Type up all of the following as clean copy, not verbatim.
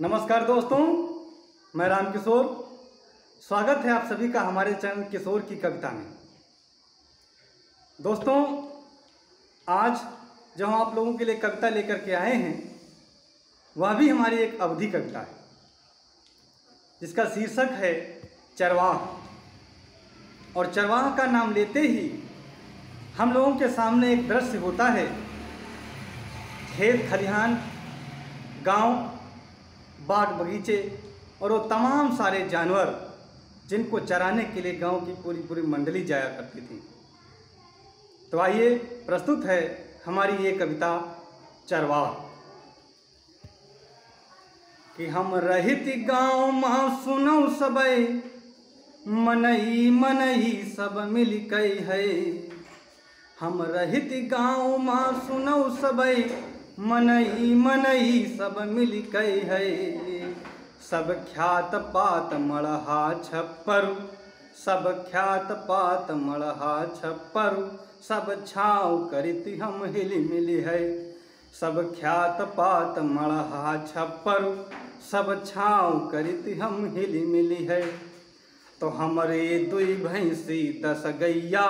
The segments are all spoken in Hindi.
नमस्कार दोस्तों, मैं राम किशोर। स्वागत है आप सभी का हमारे चैनल किशोर की कविता में। दोस्तों, आज जो हम आप लोगों के लिए कविता लेकर के आए हैं वह भी हमारी एक अवधि कविता है, जिसका शीर्षक है चरवाह। और चरवाह का नाम लेते ही हम लोगों के सामने एक दृश्य होता है। खेत खलिहान, गांव, बाग बगीचे और वो तमाम सारे जानवर जिनको चराने के लिए गांव की पूरी पूरी मंडली जाया करती थी। तो आइए प्रस्तुत है हमारी ये कविता चरवाह। कि हम रहित गांव माँ सुनौ सबे, मनई मनई सब मिल कई है। हम रहित गांव माँ सुनौ सबे, मनई मनई सब मिल कई है। सब ख्यात पात मड़हा छप्परु, सब ख्यात पात मड़हा छप्परु, सब छाँव करित हम हिल मिली है। सब ख्यात पात मड़हा छप्परु, सब छाँव करित हम हिल मिली है। तो हमरे दुई भैंसी 10 गैया,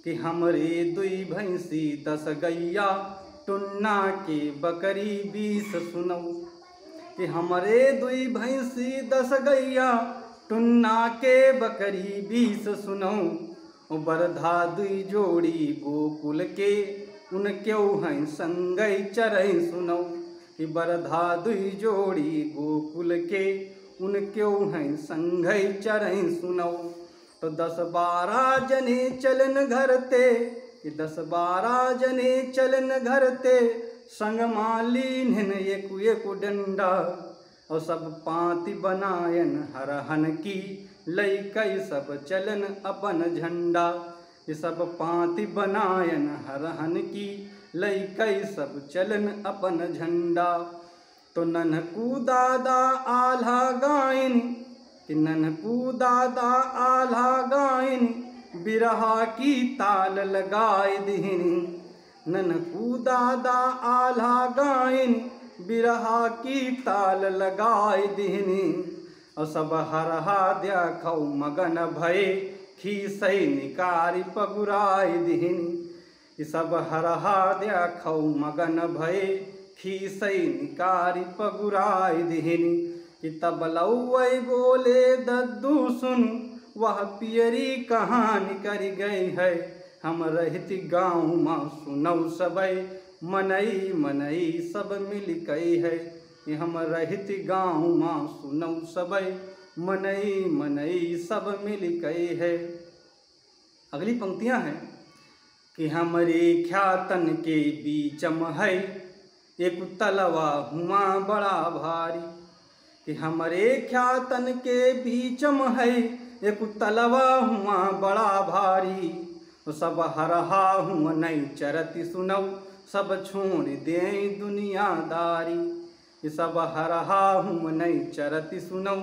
कि हमरे दुई भैंसी 10 गैया, टुन्ना के बकरी 20 सुनौ। कि हमरे दुई भैंसी 10 गैया, टुन्ना के बकरी 20 सुनौ। बरधा दुई जोड़ी गोकुल के, उनक्यों हैं संगई चरई सुनौ। कि बरधा दुई जोड़ी गोकुल के, उनक्यों हैं संगई चरई सुनौ। तो 10-12 जने चलन घर ते, कि 10-12 जने चलन घर ते, संग मालीन एक डंडा। और सब पाँति बनायन हरहन की, लई कई सब चलन अपन झंडा। ये सब पाँति बनायन हरहन की, लई कई सब चलन अपन झंडा। तो नन्हकू दादा आल्हा गाइन, कि नन्हकू दादा आल्हा गाइन, बिरहा की ताल लगाए दिहिनी। नन्हकू दादा आल्हा गाइन, बिरहा की ताल लगाए दिहिनी। और सब हरहा देखौ मगन भये, खीसई निकारी पगुराए दिहिनी। सब हरहा देखौ मगन भये, खीसई निकारी पगुराए दिहिनी। कि तब लौवै बोले दद्दू सुन, वह पियरी कहानी कर गई है। हम रहित गाँव माँ सुनौ सबे, मनई मनई सब मिल कई है। कि हम रहित गाँव माँ सुनौ सबे, मनई मनई सब मिल कई है। अगली पंक्तियाँ हैं कि हमरे ख्यातन के बीचम है, एक तलवा हुआ बड़ा भारी। कि हमरे ख्यातन के बीचम है, एक तलवा हुआ बड़ा भारी। सब हरहा हुआ नहीं चरती सुनौ, सब छोड़ दे दुनियादारी। सब हरहा हुआ नहीं चरती सुनौ,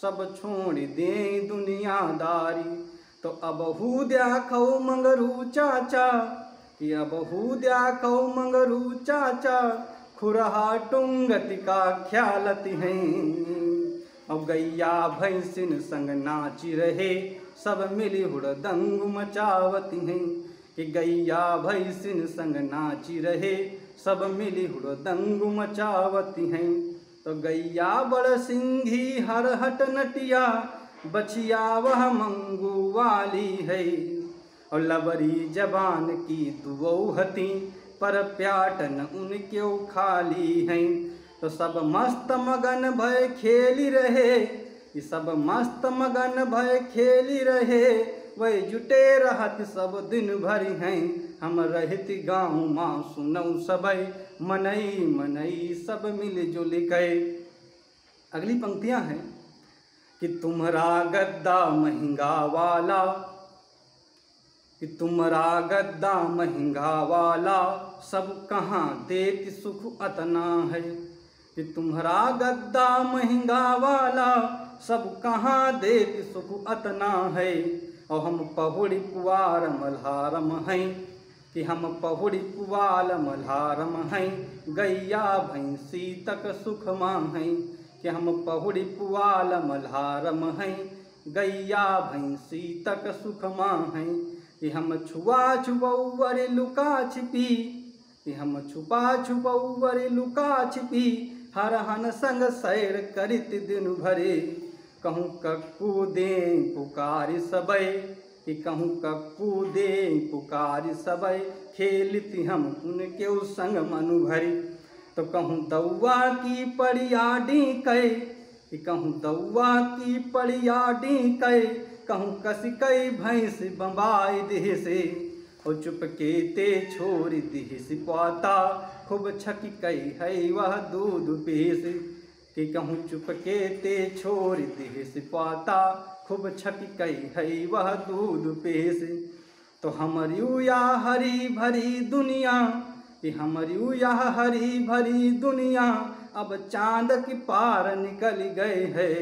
सब छोड़ दे दुनियादारी। तो अब हु देखौ मंगरू चाचा, कि अब हु देखौ मंगरू चाचा, खुरहा टुंगति का ख्यालति हैं। अब गैया भैंसिन संग नाची रहे, सब मिली हुड़दंग मचावती हैं। कि गैया भैंसिन संग नाची रहे, सब मिली हुड़दंग मचावती हैं। तो गैया बड़ सिंघी हरहट नटिया, बछिया वह मंगू वाली है। और लबरी जबान की दुवौहती, पर प्याटन उनक्यों खाली हैं। तो सब मस्त मगन भय खेली रहे, सब मस्त मगन भय खेली रहे। वही जुटे रहत सब दिन भरी हैं। हम रहित गाँव माँ सुनौ सबे, मनई मनई सब मिल जुल गए। अगली पंक्तियाँ हैं कि तुम्हारा गद्दा महंगा वाला, कि तुम्हारा गद्दा महंगा वाला, सब कहाँ देत सुख अतना है। कि तुम्हारा गद्दा महंगा वाला, सब कहाँ देत सुख अतना है। और हम पहुड़ी कुआर मल्हारम हैं, कि हम पहुड़ी पुआल मल्हारम हैं, गैया भैंसी तक सुख माहें। कि हम पहुड़ी पुआल मल्हारम हैं, गैया भैंसी तक सुख माहें। कि हम छुआ छुपौवर लुका छिपी, कि हम छुपा छुपौवर लुका छिपी, हरहन संग सैर करित दिन भरे। कहूँ कक्कू दे पुकारी सबे, कि कहूँ कक्कू दे पुकारी सबे, खेलती हम उनके संग मनु भरी। तो कहूँ दौआ की पड़िया डीकै, कि कहूँ दौआ की पड़िया डीकै, कहूँ कसिकै भैंस बम्बाई देह से। और चुपके ते छोड़ देह सिपाता, खूब छकिकै है वह दूध पेश। कि कहूँ चुपके ते छोड़ देह सिपाता, खूब छकिकै है वह दूध पेश। तो हमरियू या हरी भरी दुनिया, कि हमरियू या हरी भरी दुनिया, अब चांद की पार निकल गए है।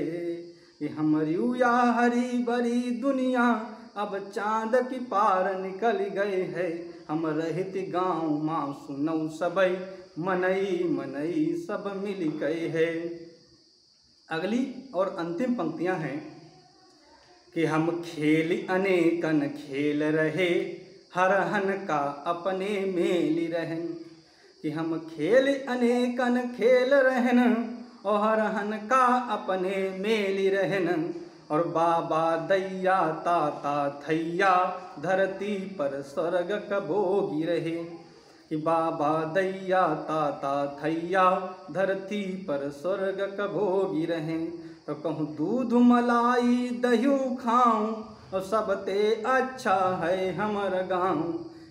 कि हमरियू या हरी भरी दुनिया, अब चांद की पार निकल गए है। हम रहित गाँव माँ सुनौ सबे, मनई मनई सब मिल गए है। अगली और अंतिम पंक्तियां हैं कि हम खेल अनेकन खेल रहे, हरहन का अपने मेल रहन। कि हम खेल अनेकन खेल रहन, और हरहन का अपने मेल रहन। और बाबा दैया ताता थैया, धरती पर स्वर्ग कबोगी रहे। कि बाबा दैया ताता थैया, धरती पर स्वर्ग कबोगी रहे। तो कहूँ दूध मलाई दही खाऊं, और सबते अच्छा है हमर गाँव।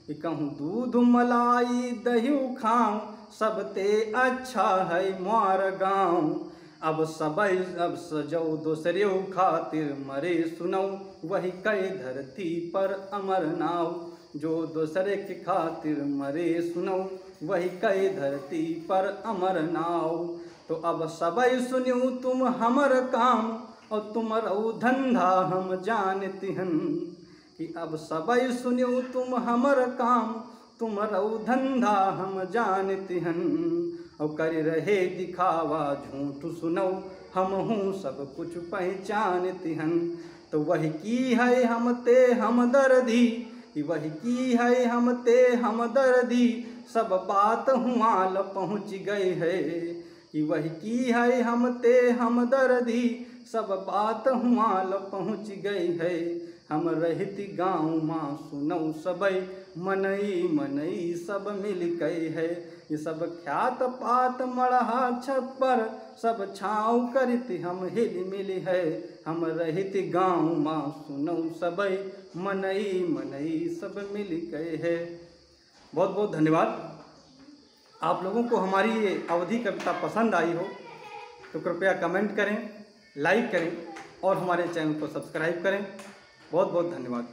कि कहूँ दूध मलाई दही खाऊं, सबते अच्छा है मार गाँव। अब सबई अब सजौ दूसरे खातिर मरे सुनौ, वही कई धरती पर अमर नाव। जो दूसरे के खातिर मरे सुनौ, वही कई धरती पर अमर नाव। तो अब सबई सुन्यू तुम हमर काम, और तुमरौ धंधा हम जानती हन। कि अब सबई सुन्यू तुम हमर काम, तुमरौ धंधा हम जानती हन। और कर रहे दिखावा झूठ सुनौ, हम हूँ सब कुछ पहचानती हन। तो वही की है हम ते हम दर्दी, कि वही की है हम ते हम दर्दी, सब बात हुआल पहुँच गए है। कि वही की है हम ते हम दर्दी, सब बात हुआल पहुँच गई है। हम रहित गाँव माँ सुनौ सबई, मनई मनई सब मिल गए है। ये सब ख्यात पात मढ़हा छप्पर, सब छाँव करती हम हिल मिल है। हम रहित गाँव माँ सुनौ सबई, मनई मनई सब मिल गए है। बहुत बहुत धन्यवाद। आप लोगों को हमारी ये अवधी कविता पसंद आई हो तो कृपया कमेंट करें, लाइक करें और हमारे चैनल को सब्सक्राइब करें। बहुत बहुत धन्यवाद।